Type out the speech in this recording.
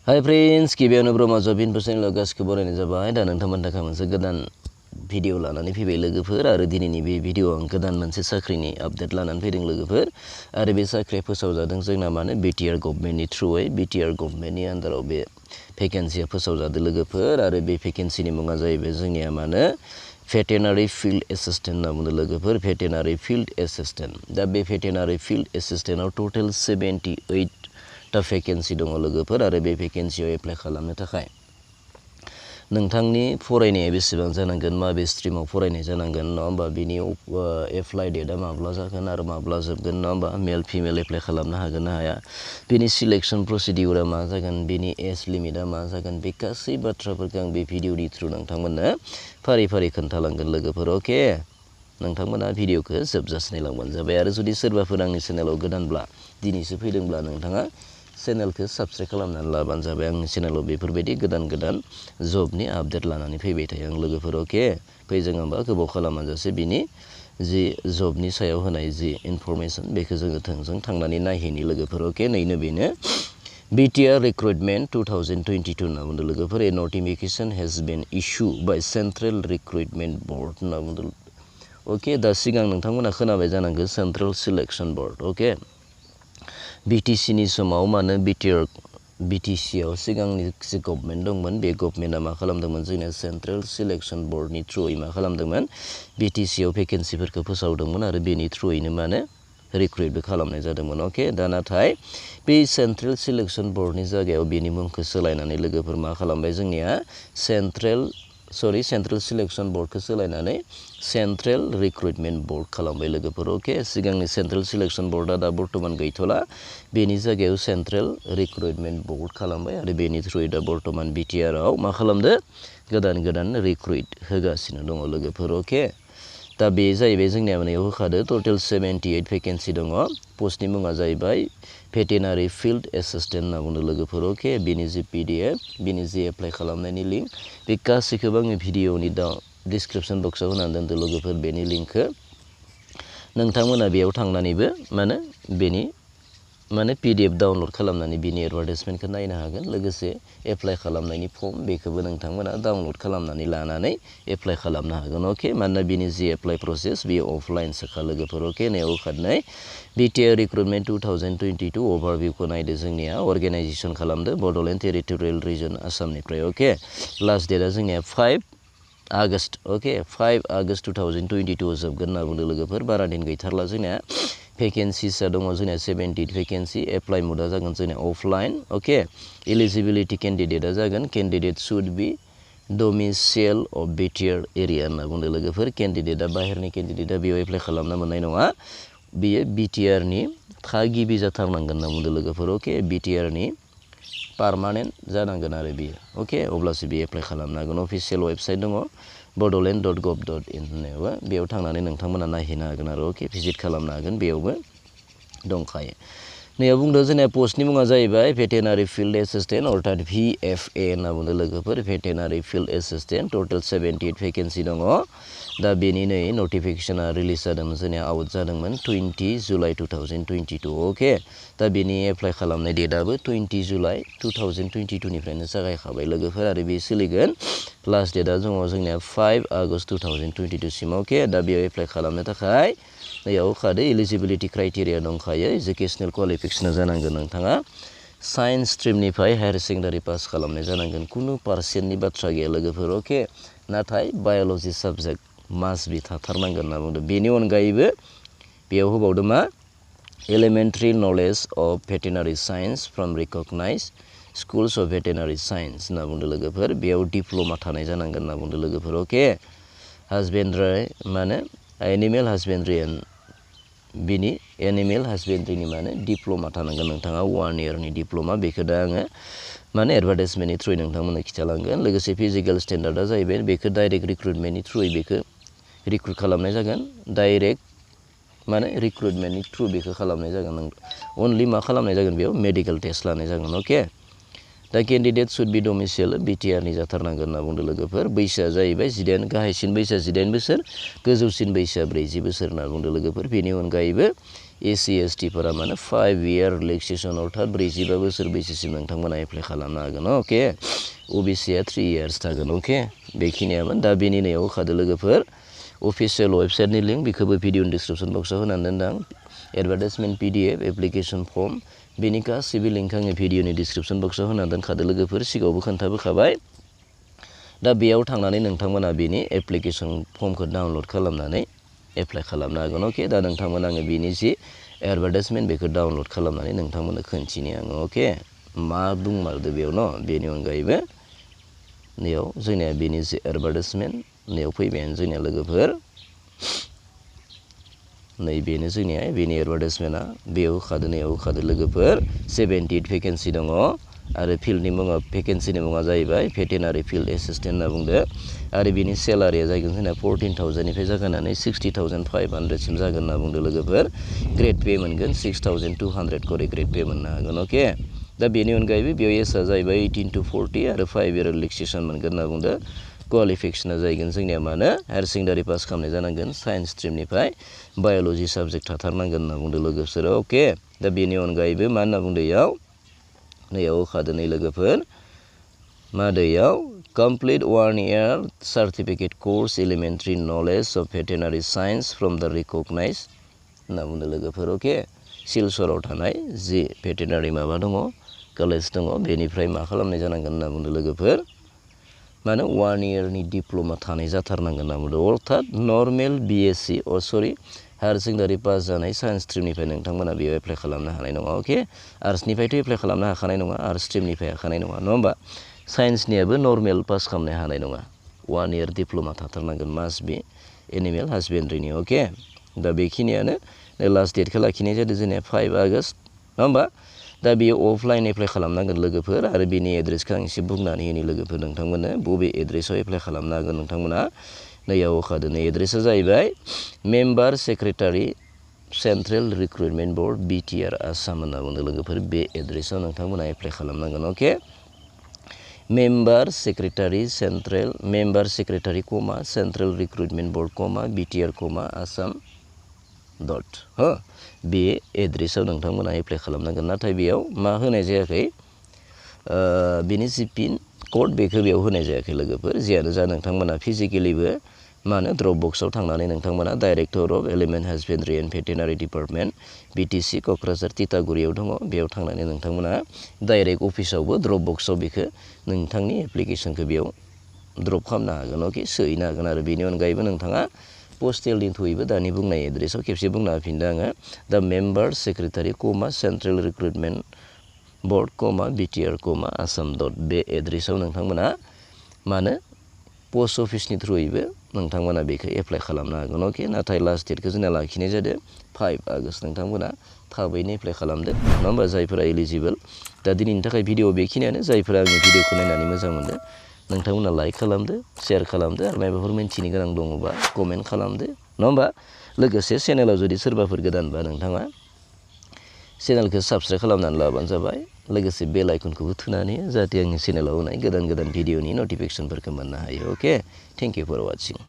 hi friends गिबियावनो ब्रह्मा जब information गासिखौ बरायनाय जाबाय दा नोंथांमोननि थाखाय मोनसे गोदान भिडिअ लानानै फैबाय लोगोफोर आरो दिनैनि बे भिडिअ आं गोदान मोनसे साख्रिनि आपडेट लानानै फैदों लोगोफोर आरो बे साख्रिया फोसावजादों जोंना माने BTR गभर्नमेन्टनि थ्रुयै BTR गभर्नमेन्टनि आन्दाराव बे भेकेन्सिया फोसावजादों लोगोफोर आरो बे भेकेन्सिनि मुङा जाहैबाय जोंनिया माने भेटेनारि फिल्ड एसिस्टेन्ट होनना बुङो लोगोफोर भेटेनारि फिल्ड एसिस्टेन्ट दा बे भेटेनारि फिल्ड एसिस्टेन्टआव टोटेल 78 टा भेकेन्सि दङ लोगोफोर आरो बे भेकेन्सियाव एप्लाइ खालामनो थाखाय नोंथांनि फरायनाया बेसेबां जानांगोन माबे स्ट्रिमाव फरायनाय जानांगोन नङा होमबा बिनि एप्लाइ डेटआ माब्ला जागोन आरो माब्ला जोबगोन नङा होमबा मेल फिमेल एप्लाइ खालामनो हागोन ना हाया बिनि सिलेक्शन प्रसिडिउरा मा जागोन बिनि एज लिमिटआ मा जागोन बे गासै बाथ्राफोरखौ आं बे भिडिअनि थ्रु नोंथांमोननो फारि फारि खोन्थालांगोन लोगोफोर अके नोंथांमोना भिडिअखौ जोबजासे नायलांबानो जाबाय आरो जुदि सोरबाफोर आंनि चेनेलाव गोदानब्ला दिनैसो फैदोंब्ला नोंथाङा चेनेलखौ साबस्क्राइब खालामनानै लाबानो जाबाय आंनि चेनेलाव बेफोरबायदि गोदान जबनि आपडेट लानानै फैबाय थायो आं लोगोफोर अके फै जों होमबा गोबाव खालामाजासे बिनि जि जबनि सायाव होनाय जि इनफरमेसन बेखौ जोङो थोंजों थांनानै नायहैनि लोगोफोर अके नैनो बेनो BTR Recruitment-2022 होनना बुंदों लोगोफोर a notification has been issue by central recruitment board होनना बुंदों अके दा सिगां नोंथांमोना खोनाबाय जानांगौ सेन्ट्रेल सिलेक्शन बर्ड अके BTC नि समाव माने BTC आव सिगांनि जि गभर्नमेन्ट दंमोन बे गभर्नमेन्टआ मा खालामदोंमोन जोंना सेन्ट्रेल सिलेक्शन बर्डनि थ्रुयै मा खालामदोंमोन BTC आव भेकेन्सिफोरखौ फोसावदोंमोन आरो बेनि थ्रुयैनो माने रिक्रुइटबो खालामनाय जादोंमोन अके दा नाथाय बे सेन्ट्रेल सिलेक्शन बर्डनि जायगायाव बेनि मुंखौ सोलायनानै लोगोफोर मा खालामबाय जोंनिया सेन्ट्रेल सिलेक्शन बर्डखौ सोलायनानै सेन्ट्रेल रिक्रुटमेन्ट बर्ड खालामबाय लोगोफोर अके सिगांनि सेन्ट्रेल सिलेक्शन बर्डआ दा बर्तमान गैथ'ला बेनि जायगायाव सेन्ट्रेल रिक्रुटमेन्ट बर्ड खालामबाय आरो बेनि थ्रुयै दा बर्तमान BTR आव मा खालामदो गोदान रिक्रुइट होगासिनो दङ लोगोफोर अके दा बे जाहैबाय जोंनिया मानेयाव होखादो टोटेल 78 भेकेन्सि दङ पस्टनि मुङा जाहैबाय भेटेनारि फिल्ड एसिस्टेन्ट होनना बुंदों लोगोफोर अके बेनि जि PDF बेनि जि एप्लाइ खालामनायनि लिंक बे गासैखौबो आङो भिडिअनि डिसक्रिपसन बक्सआव होनानै दोनदों लोगोफोर बेनि लिंकखौ नोंथांमोना बेयाव थांनानैबो बेनि PDF डाउनलड खालामनानै बिनि एडभार्टाइजमेन्टखौ नायनो हागोन लोगोसे एप्लाइ खालामनायनि फर्म बेखौबो नोंथांमोना डाउनलड खालामनानै लानानै एप्लाइ खालामनो हागोन अके मानोना बिनि जि एप्लाइ प्रसेस बेयो अफलाइनसोखा लोगोफोर अके नैयाव खारनाय BTR Recruitment 2022 अभारभिउखौ नायदो जोंनिया अर्गेनाइजेसन खालामदो बड'लेण्ड टेरिटरियेल रिजन आसामनिफ्राय अके लास्ट डेटआ जोंनिया 5 आगस्ट अके 5 आगस्ट 2022 जोबगोन होनना बुंदों लोगोफोर बारा दिन गैथारला जोंनिया भेकेन्सिसा दङ जोंनिया 70 भेकेन्सि एप्लाइ मोडआ जागोन जोंनिया अफलाइन अके एलिजिबिलिटि केन्डिडेटआ जागोन candidate should be domicile of BTR area होनना बुंदों लोगोफोर केन्डिडेटआ बाहेरनि केन्डिडेटआ बेयाव एप्लाइ खालामनो मोननाय नङा बियो BTR नि थागिबि जाथारनांगोन होनना बुंदों लोगोफोर अके BTR नि पार्मानेन्ट जानांगोन आरो बियो अके अब्लासो बियो एप्लाइ खालामनो हागोन अफिसियेल वेबसाइट दङ bodoland.gov.in होननायावबो बेयाव थांनानै नोंथांमोना नायहैनो हागोन आरो अके भिजिट खालामनो हागोन बेयावबो दंखायो नैयाव बुंदों जोंनिया पस्टनि मुङा जाहैबाय भेटेनारि फिल्ड एसिस्टेन्ट अर्थात VFA होनना बुंदों लोगोफोर भेटेनारि फिल्ड एसिस्टेन्ट टोटेल 78 भेकेन्सि दङ दा बेनि नै नटिफिकेसना रिलिज जादोंमोन जोंनिया आउट जादोंमोन 20 जुलाइ 2022 अके दा बेनि एप्लाइ खालामनाय डेटआबो 20 जुलाइ 2022 निफ्रायनो जागायखाबाय लोगोफोर आरो बे सोलिगोन लास्ट डेटआ दङ जोंनिया 5 आगस्ट 2022 सिम अके दा बेयाव एप्लाइ खालामनो थाखाय नैयाव खादो एलिजिबिलिटि क्राइटेरिया दंखायो एजुकेसनेल क्वालिफिकेसना जानांगोन नोंथाङा साइन्स स्ट्रिमनिफ्राय हायार सेकेन्डारि पास खालामनाय जानांगोन खुनु पार्सेन्टनि बाथ्रा गैया लोगोफोर अके नाथाय बाय'लजि साबजेक्ट मास्ट बि थाथारनांगोन होनना बुंदों बेनि अनगायैबो बेयाव होबावदों मा एलिमेन्टारि नलेज अफ भेटेनारि science from recognised schools of भेटेनारि साइन्स होनना बुंदों लोगोफोर बेयाव डिप्ल'मा थानाय जानांगोन होनना बुंदों लोगोफोर अके हासबेन्ड्रि एनिमेल हासबेन्ड्रि बिनि एनिमेल हासबेन्ड्रिनि डिप्ल'मा थानांगोन नोंथाङा 1 इयारनि डिप्ल'मा बेखौ दा आङो एडभार्टाइजमेन्टनि थ्रुयै नोंथांमोननो खिथालांगोन लोगोसे फिजिकेल स्टेन्डार्डआ जाहैबाय बेखौ डाइरेक्ट रिक्रुटमेन्टनि थ्रुयै बेखौ रिक्रुट खालामनाय जागोन डाइरेक्ट रिक्रुटमेन्टनि थ्रु बेखौ खालामनाय जागोन अनलि मा खालामनाय जागोन बेयाव मेडिकेल टेस्ट लानाय जागोन अके दा candidate should be domicile BTR नि जाथारनांगोन होनना बुंदों लोगोफोर बैसोआ जाहैबाय 18 गाहायसिन बैसोआ 18 बोसोर गोजौसिन बैसोआ 40 बोसोर होनना बुंदों लोगोफोर बेनि अनगायैबो एससि एसटिफोरा माने 5 year रिलेक्सेसन अर्थात 45 बोसोर बैसोसिम नोंथांमोना एप्लाइ खालामनो हागोन अके ओबिसिआ 3 years थागोन अके बेखिनियामोन दा बेनि नैयाव खादो लोगोफोर अफिसियेल वेबसाइटनि लिंक बेखौबो भिडिअनि डिसक्रिपसन बक्सआव होनानै दोनदां एडभार्टाइजमेन्ट PDF एप्लिकेसन फर्म बेनि गासैबो लिंक आङो भिडिअनि डिसक्रिपसन बक्सआव होनानै दोनखादो लोगोफोर सिगाङावबो खोन्थाबोखाबाय दा बेयाव थांनानै नोंथांमोना बेनि एप्लिकेसन फर्मखौ डाउनलड खालामनानै एप्लाइ खालामनो हागोन अके दा नोंथांमोना आङो बेनि जि एडभार्टाइजमेन्ट बेखौ डाउनलड खालामनानै नोंथांमोननो खोन्थिनि आङो अके मा बुंमारदो बेयाव न बेनि अनगायैबो नैयाव जोंनिया बेनि जि एडभार्टाइजमेन्ट नैयाव फैबायानो जोंनिया लोगोफोर नै बेनो जोंनिया बेनि एडभार्टाइजमेन्टआ बेयाव खादो नैयाव खादो लोगोफोर 78 भेकेन्सि दङ आरो फिल्डनि मुङा भेकेन्सिनि मुङा जाहैबाय भेटेनारि फिल्ड एसिस्टेन्ट होनना बुंदो आरो बिनि सेलारिया जागोन जोंना 14,000 निफ्राय जागायनानै 60,500 सिम जागोन होनना बुंदो लोगोफोर ग्रेड पे मोनगोन 6,200 करि ग्रेड पे मोननो हागोन अके दा बेनि अनगायैबो बेयाव एजआ जाहैबाय 18 to 40 आरो 5 year रिलेक्सेसन मोनगोन होनना बुंदो क्वालिफिकेसना जाहैगोन जोंनिया मानो हायार सेकेन्डारि पास खालामनाय जानांगोन साइन्स स्ट्रिमनिफ्राय बाय'लजि साबजेक्ट थाथारनांगोन होनना बुंदो लोगोफोर अके दा बेनि अनगायैबो मा होनना बुंदो इयाव नैयाव खादो नै लोगोफोर मा दैयाव complete 1 year certificate course elementary knowledge of भेटेनारि साइन्स फ्रम द रिकगनाइज होनना बुंदो लोगोफोर अके सिलचराव थानाय जि भेटेनारि माबा दङ कलेज दङ बेनिफ्राय मा खालामनाय जानांगोन होनना बुंदो लोगोफोर माने 1 year नि डिप्ल'मा थानाय जाथारनांगोन होनना बुंदो अर्थात normal BSc higher secondary pass जानाय साइन्स स्ट्रिमनिफ्राय नोंथांमोना बेयाव एप्लाइ खालामनो हानाय नङा अके आर्ट्सनिफ्रायथ' एप्लाइ खालामनो हाखानाय नङा आर्ट्स स्ट्रिमनिफ्राय हाखानाय नङा नङा होमबा साइन्सनियाबो नर्मेल पास खालामनो हानाय नङा 1 year डिप्ल'मा थाथारनांगोन मास्ट बि एनिमेल हासबेन्ड्रिनि अके दा बेखिनियानो लास्ट डेटखौ लाखिनाय जादों जोंनिया 5 August नङा होमबा दा बेयो अफलाइन एप्लाइ खालामनांगोन लोगोफोर आरो बेनि एड्रेसखौ आं एसे बुंनानै होनि लोगोफोर नोंथांमोननो बबे एड्रेसाव एप्लाइ खालामनो हागोन नोंथांमोना नैयाव होखादो नै एड्रेसा जाहैबाय member secretary central recruitment board BTR Assam होनना बुंदों लोगोफोर बे एड्रेसाव नोंथांमोना एप्लाइ खालामनांगोन अके मेम्बार सेक्रेटारि कमा सेन्ट्रेल रिक्रुटमेन्ट बर्ड कमा BTR कमा आसाम डट हो बे एड्रेसाव नोंथांमोना एप्लाइ खालामनांगोन नाथाय बेयाव मा होनाय जायाखै बेनि जि पिन कड बेखौ बेयाव होनाय जायाखै लोगोफोर जियानो जा नोंथांमोना फिजिकेलिबो मा होनो ड्रप बक्सआव थांनानै नोंथांमोना director of element husbandry and भेटेनारि डिपार्टमेन्ट BTC क'क्राझार तितागुरियाव दङ बेयाव थांनानै नोंथांमोना डाइरेक्ट अफिसावबो ड्रप बक्सआव बेखौ नोंथांनि एप्लिकेसनखौ बेयाव ड्रप खालामनो हागोन अके सोहैनो हागोन आरो बेनि अनगायैबो नोंथाङा पस्टेलनि थ्रुयैबो दानि बुंनाय एड्रेसाव खेबसे बुंना होफिनदों आङो दा मेम्बार सेक्रेटारि कमा सेन्ट्रेल रिक्रुटमेन्ट बर्ड कमा BTR कमा आसाम डट बे एड्रेसाव नोंथांमोना मानो पस्ट अफिसनि थ्रुयैबो नोंथांमोना बेखौ एप्लाइ खालामनो हागोन अके नाथाय लास्ट डेटखौ जोंना लाखिनाय जादों 5 August नोंथांमोना थाबैनो एप्लाइ खालामदो नङा होमबा जायफोरा एलिजिबोल दा दिनैनि थाखाय भिडिअ बेखिनियानो जायफोरा आंनि भिडिअखौ नायनानै मोजां मोनदों नोंथांमोना लाइक खालामदो शेयार खालामदो आरो माबाफोर मिन्थिनो गोनां दङबा कमेन्ट खालामदो नङा होमबा लोगोसे चेनेलाव जुदि सोरबाफोर गोदानबा नोंथाङा चेनेलखौ साबस्क्राइब खालामनानै लाबानो जाबाय लोगोसे बेल आइकनखौबो थुनानै जाहाथे आंनि चेनेलाव होनाय गोदान भिडिअनि नटिफिकेसनफोरखौ मोननो हायो अके थेंक इउ फर वाचिं